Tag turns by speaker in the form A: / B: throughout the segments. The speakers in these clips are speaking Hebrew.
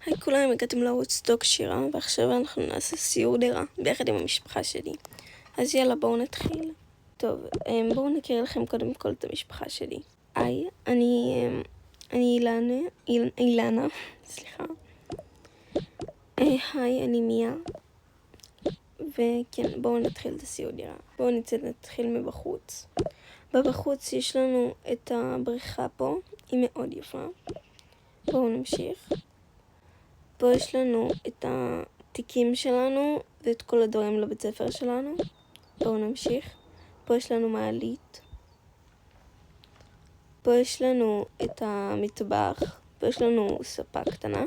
A: היי כולם, הגעתם לוודסטוק שירה, ועכשיו אנחנו נעשה סיור דירה ביחד עם המשפחה שלי. אז יאללה, בואו נתחיל. טוב, בואו נכיר לכם קודם כל את המשפחה שלי. היי, אני אילנה, סליחה. היי, אני מיה. וכן, בואו נתחיל את הסיור דירה. בואו נתחיל מבחוץ. בבחוץ יש לנו את הבריכה פה, היא מאוד יפה. בואו נמשיך. פה יש לנו את התיקים שלנו ואת כל הדברים לבית ספר שלנו. בואו נמשיך. פה יש לנו מעלית. פה יש לנו את המטבח. פה יש לנו ספה קטנה.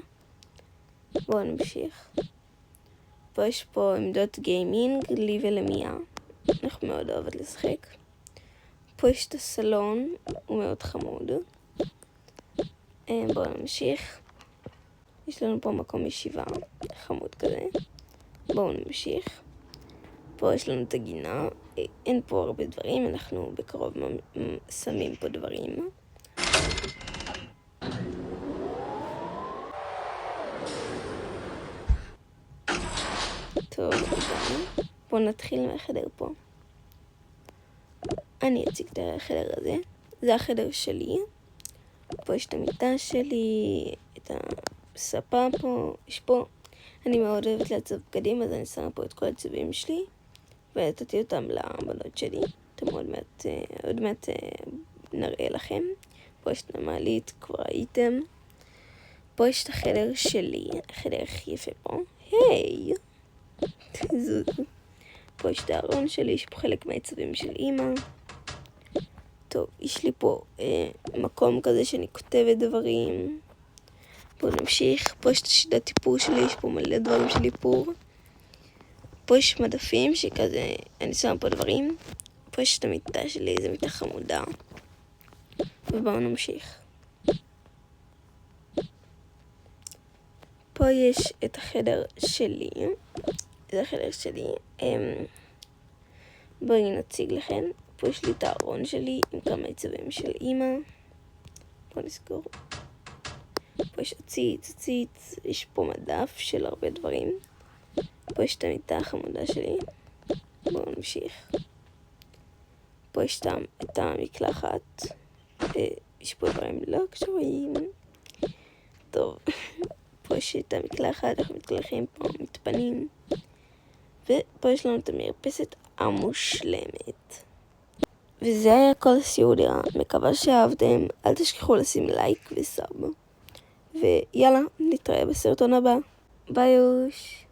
A: בואו נמשיך. פה יש פה עמדות גיימינג, לי ולמיה. אנחנו מאוד אוהבת לשחק. פה יש את הסלון, הוא מאוד חמוד. בואו נמשיך. יש לנו פה מקום ישיבה, חמוד כזה. בואו נמשיך. פה יש לנו את הגינה. אין פה הרבה דברים, אנחנו בקרוב שמים פה דברים. טוב, בואו נתחיל מהחדר פה. אני אציג את החדר הזה. זה החדר שלי. פה יש את המיטה שלי, את הספה פה, יש פה. אני מאוד אוהבת לעצב בגדים, אז אני שמה פה את כל הצבעים שלי, ונתתי אותם לבנות שלי. אתם עוד מעט נראה לכם. פה יש את המעלית, כבר ראיתם. פה יש את החדר שלי, החדר הכי יפה פה. היי! פה יש את הארון שלי, יש פה חלק מהעצבים של אמא. טוב, יש לי פה מקום כזה שאני כותבת דברים. בואו נמשיך. פה יש את השיטת איפור שלי, יש פה מלא דברים של איפור. פה יש מדפים שכזה, אני שמה פה דברים. פה יש את המיטה שלי, זו מיטה חמודה. ובואו נמשיך. פה יש את החדר שלי. זה החדר שלי. בואו נציג לכם. פה יש לי את הארון שלי עם כמה עצבים של אמא. בואו נסגור. פה יש עציץ, יש פה מדף של הרבה דברים. פה יש את המיטה החמודה שלי. בואו נמשיך. פה יש את המקלחת. יש פה דברים לא קשורים. טוב. פה יש את המקלחת, אנחנו מתקלחים פה, מתפנים. ופה יש לנו את המרפסת המושלמת. וזה היה כל הסיור דירה. מקווה שאהבתם. אל תשכחו לשים לייק וסאב. ויאללה, נתראה בסרטון הבא. ביי יוש.